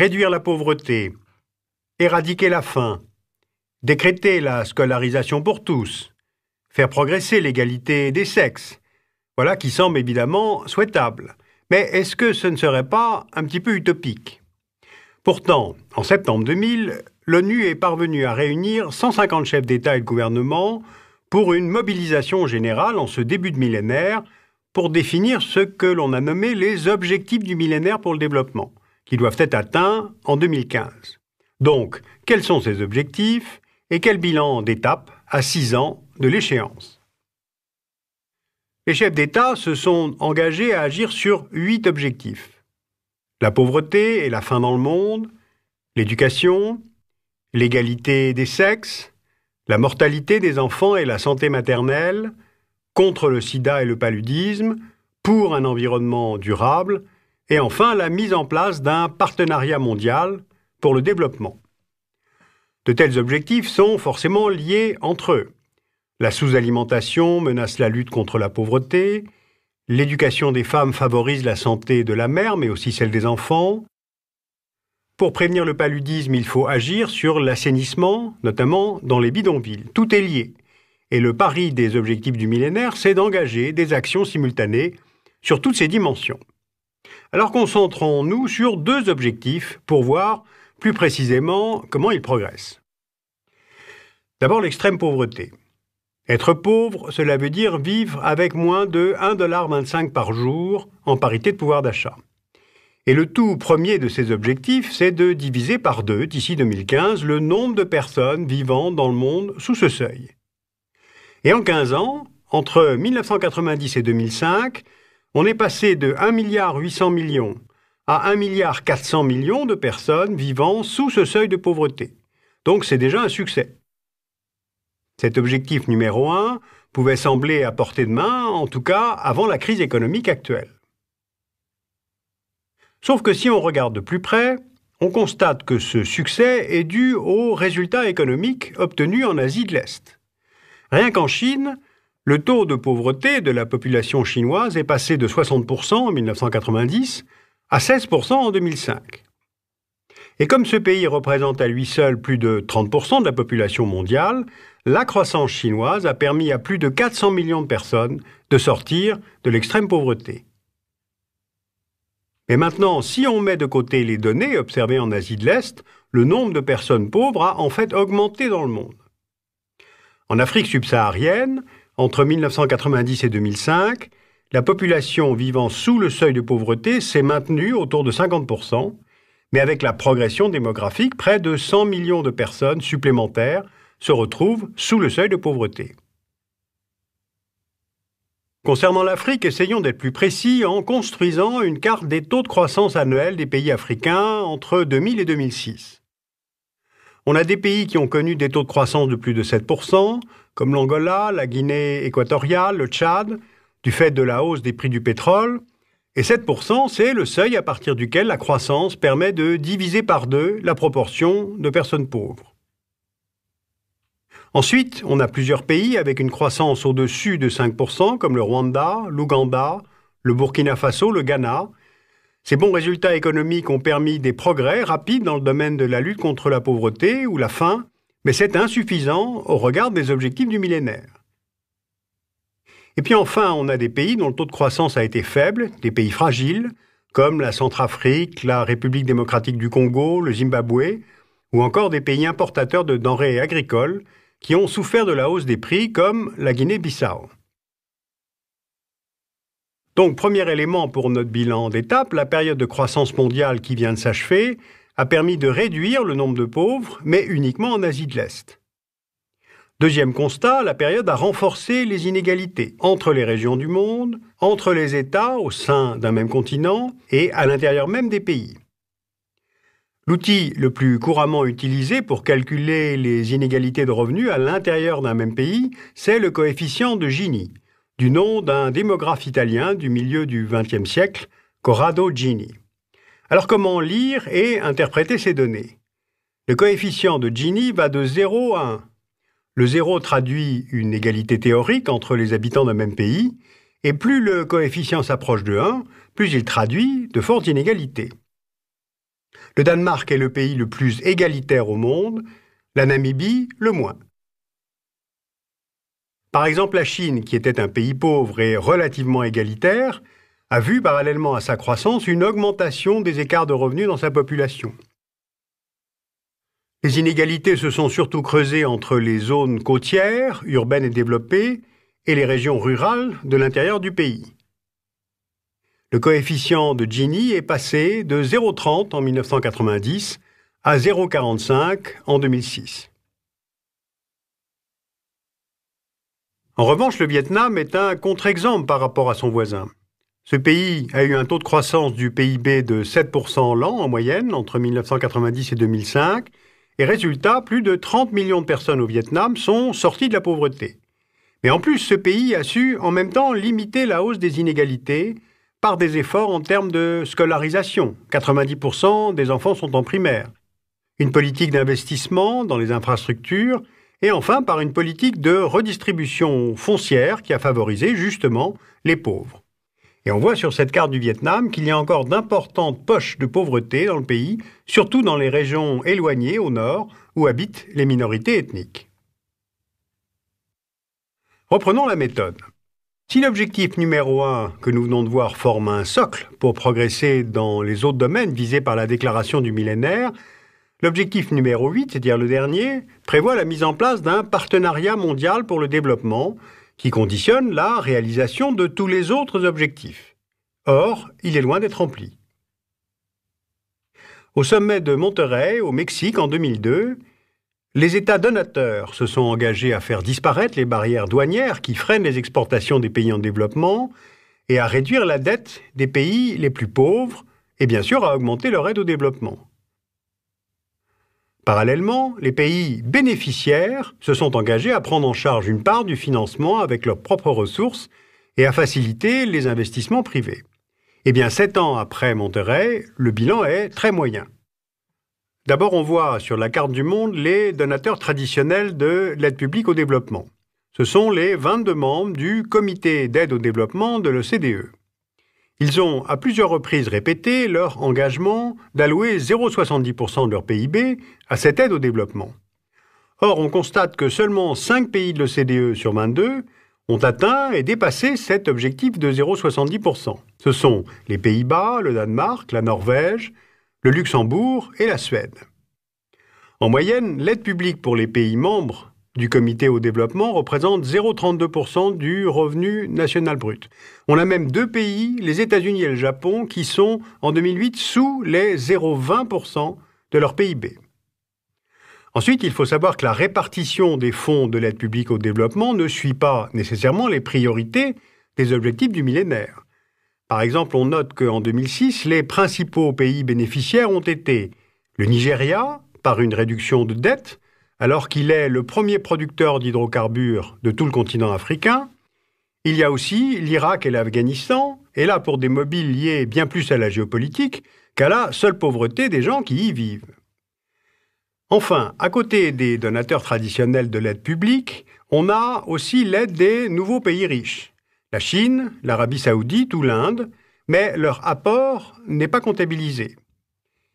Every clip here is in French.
réduire la pauvreté, éradiquer la faim, décréter la scolarisation pour tous, faire progresser l'égalité des sexes. Voilà qui semble évidemment souhaitable. Mais est-ce que ce ne serait pas un petit peu utopique? Pourtant, en septembre 2000, l'ONU est parvenue à réunir 150 chefs d'État et de gouvernement pour une mobilisation générale en ce début de millénaire pour définir ce que l'on a nommé les objectifs du millénaire pour le développement, qui doivent être atteints en 2015. Donc, quels sont ces objectifs et quel bilan d'étape à 6 ans de l'échéance? Les chefs d'État se sont engagés à agir sur 8 objectifs. La pauvreté et la faim dans le monde, l'éducation, l'égalité des sexes, la mortalité des enfants et la santé maternelle, contre le sida et le paludisme, pour un environnement durable, et enfin la mise en place d'un partenariat mondial pour le développement. De tels objectifs sont forcément liés entre eux. La sous-alimentation menace la lutte contre la pauvreté, l'éducation des femmes favorise la santé de la mère, mais aussi celle des enfants. Pour prévenir le paludisme, il faut agir sur l'assainissement, notamment dans les bidonvilles. Tout est lié. Et le pari des objectifs du millénaire, c'est d'engager des actions simultanées sur toutes ces dimensions. Alors concentrons-nous sur 2 objectifs pour voir plus précisément comment ils progressent. D'abord, l'extrême pauvreté. Être pauvre, cela veut dire vivre avec moins de 1,25 $ par jour en parité de pouvoir d'achat. Et le tout premier de ces objectifs, c'est de diviser par 2, d'ici 2015, le nombre de personnes vivant dans le monde sous ce seuil. Et en 15 ans, entre 1990 et 2005, on est passé de 1,8 milliard à 1,4 milliard de personnes vivant sous ce seuil de pauvreté. Donc c'est déjà un succès. Cet objectif numéro 1 pouvait sembler à portée de main, en tout cas avant la crise économique actuelle. Sauf que si on regarde de plus près, on constate que ce succès est dû aux résultats économiques obtenus en Asie de l'Est. Rien qu'en Chine, le taux de pauvreté de la population chinoise est passé de 60% en 1990 à 16% en 2005. Et comme ce pays représente à lui seul plus de 30% de la population mondiale, la croissance chinoise a permis à plus de 400 millions de personnes de sortir de l'extrême pauvreté. Et maintenant, si on met de côté les données observées en Asie de l'Est, le nombre de personnes pauvres a en fait augmenté dans le monde. En Afrique subsaharienne, entre 1990 et 2005, la population vivant sous le seuil de pauvreté s'est maintenue autour de 50%, mais avec la progression démographique, près de 100 millions de personnes supplémentaires se retrouvent sous le seuil de pauvreté. Concernant l'Afrique, essayons d'être plus précis en construisant une carte des taux de croissance annuels des pays africains entre 2000 et 2006. On a des pays qui ont connu des taux de croissance de plus de 7%, comme l'Angola, la Guinée équatoriale, le Tchad, du fait de la hausse des prix du pétrole. Et 7%, c'est le seuil à partir duquel la croissance permet de diviser par 2 la proportion de personnes pauvres. Ensuite, on a plusieurs pays avec une croissance au-dessus de 5%, comme le Rwanda, l'Ouganda, le Burkina Faso, le Ghana. Ces bons résultats économiques ont permis des progrès rapides dans le domaine de la lutte contre la pauvreté ou la faim, mais c'est insuffisant au regard des objectifs du millénaire. Et puis enfin, on a des pays dont le taux de croissance a été faible, des pays fragiles, comme la Centrafrique, la République démocratique du Congo, le Zimbabwe, ou encore des pays importateurs de denrées agricoles qui ont souffert de la hausse des prix, comme la Guinée-Bissau. Donc, premier élément pour notre bilan d'étape, la période de croissance mondiale qui vient de s'achever a permis de réduire le nombre de pauvres, mais uniquement en Asie de l'Est. Deuxième constat, la période a renforcé les inégalités entre les régions du monde, entre les États au sein d'un même continent et à l'intérieur même des pays. L'outil le plus couramment utilisé pour calculer les inégalités de revenus à l'intérieur d'un même pays, c'est le coefficient de Gini, du nom d'un démographe italien du milieu du XXe siècle, Corrado Gini. Alors comment lire et interpréter ces données? Le coefficient de Gini va de 0 à 1. Le 0 traduit une égalité théorique entre les habitants d'un même pays, et plus le coefficient s'approche de 1, plus il traduit de fortes inégalités. Le Danemark est le pays le plus égalitaire au monde, la Namibie le moins. Par exemple, la Chine, qui était un pays pauvre et relativement égalitaire, a vu, parallèlement à sa croissance, une augmentation des écarts de revenus dans sa population. Les inégalités se sont surtout creusées entre les zones côtières, urbaines et développées, et les régions rurales de l'intérieur du pays. Le coefficient de Gini est passé de 0,30 en 1990 à 0,45 en 2006. En revanche, le Vietnam est un contre-exemple par rapport à son voisin. Ce pays a eu un taux de croissance du PIB de 7% l'an en moyenne entre 1990 et 2005, et résultat, plus de 30 millions de personnes au Vietnam sont sorties de la pauvreté. Mais en plus, ce pays a su en même temps limiter la hausse des inégalités par des efforts en termes de scolarisation. 90% des enfants sont en primaire. Une politique d'investissement dans les infrastructures et enfin par une politique de redistribution foncière qui a favorisé justement les pauvres. Et on voit sur cette carte du Vietnam qu'il y a encore d'importantes poches de pauvreté dans le pays, surtout dans les régions éloignées au nord où habitent les minorités ethniques. Reprenons la méthode. Si l'objectif numéro 1 que nous venons de voir forme un socle pour progresser dans les autres domaines visés par la déclaration du millénaire, l'objectif numéro 8, c'est-à-dire le dernier, prévoit la mise en place d'un partenariat mondial pour le développement qui conditionne la réalisation de tous les autres objectifs. Or, il est loin d'être rempli. Au sommet de Monterrey, au Mexique, en 2002, les États donateurs se sont engagés à faire disparaître les barrières douanières qui freinent les exportations des pays en développement et à réduire la dette des pays les plus pauvres et bien sûr à augmenter leur aide au développement. Parallèlement, les pays bénéficiaires se sont engagés à prendre en charge une part du financement avec leurs propres ressources et à faciliter les investissements privés. Eh bien, 7 ans après Monterrey, le bilan est très moyen. D'abord, on voit sur la carte du monde les donateurs traditionnels de l'aide publique au développement. Ce sont les 22 membres du Comité d'aide au développement de l'OCDE. Ils ont à plusieurs reprises répété leur engagement d'allouer 0,70% de leur PIB à cette aide au développement. Or, on constate que seulement 5 pays de l'OCDE sur 22 ont atteint et dépassé cet objectif de 0,70%. Ce sont les Pays-Bas, le Danemark, la Norvège, le Luxembourg et la Suède. En moyenne, l'aide publique pour les pays membres du Comité au développement représente 0,32% du revenu national brut. On a même 2 pays, les États-Unis et le Japon, qui sont en 2008 sous les 0,20% de leur PIB. Ensuite, il faut savoir que la répartition des fonds de l'aide publique au développement ne suit pas nécessairement les priorités des objectifs du millénaire. Par exemple, on note qu'en 2006, les principaux pays bénéficiaires ont été le Nigeria, par une réduction de dette, alors qu'il est le premier producteur d'hydrocarbures de tout le continent africain. Il y a aussi l'Irak et l'Afghanistan, et là pour des mobiles liés bien plus à la géopolitique qu'à la seule pauvreté des gens qui y vivent. Enfin, à côté des donateurs traditionnels de l'aide publique, on a aussi l'aide des nouveaux pays riches. La Chine, l'Arabie saoudite ou l'Inde, mais leur apport n'est pas comptabilisé.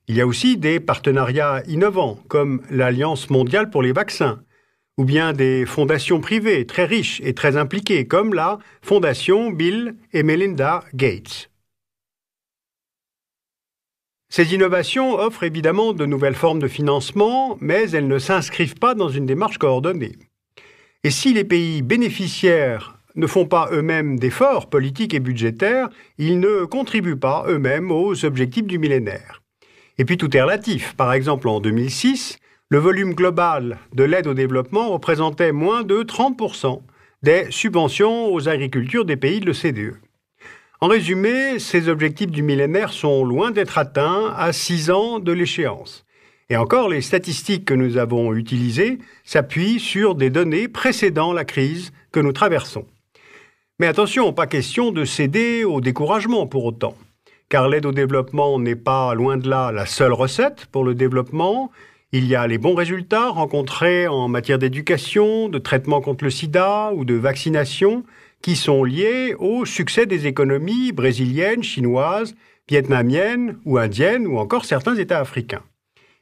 Il y a aussi des partenariats innovants, comme l'Alliance mondiale pour les vaccins, ou bien des fondations privées très riches et très impliquées, comme la Fondation Bill et Melinda Gates. Ces innovations offrent évidemment de nouvelles formes de financement, mais elles ne s'inscrivent pas dans une démarche coordonnée. Et si les pays bénéficiaires ne font pas eux-mêmes d'efforts politiques et budgétaires, ils ne contribuent pas eux-mêmes aux objectifs du millénaire. Et puis tout est relatif. Par exemple, en 2006, le volume global de l'aide au développement représentait moins de 30% des subventions aux agricultures des pays de l'OCDE. En résumé, ces objectifs du millénaire sont loin d'être atteints à 6 ans de l'échéance. Et encore, les statistiques que nous avons utilisées s'appuient sur des données précédant la crise que nous traversons. Mais attention, pas question de céder au découragement pour autant. Car l'aide au développement n'est pas, loin de là, la seule recette pour le développement. Il y a les bons résultats rencontrés en matière d'éducation, de traitement contre le sida ou de vaccination qui sont liés au succès des économies brésiliennes, chinoises, vietnamienne ou indienne ou encore certains États africains.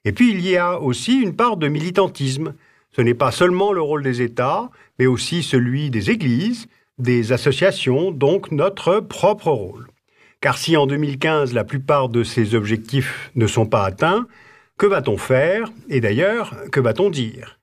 Et puis il y a aussi une part de militantisme. Ce n'est pas seulement le rôle des États, mais aussi celui des églises, des associations, donc notre propre rôle. Car si en 2015 la plupart de ces objectifs ne sont pas atteints, que va-t-on faire? Et d'ailleurs, que va-t-on dire?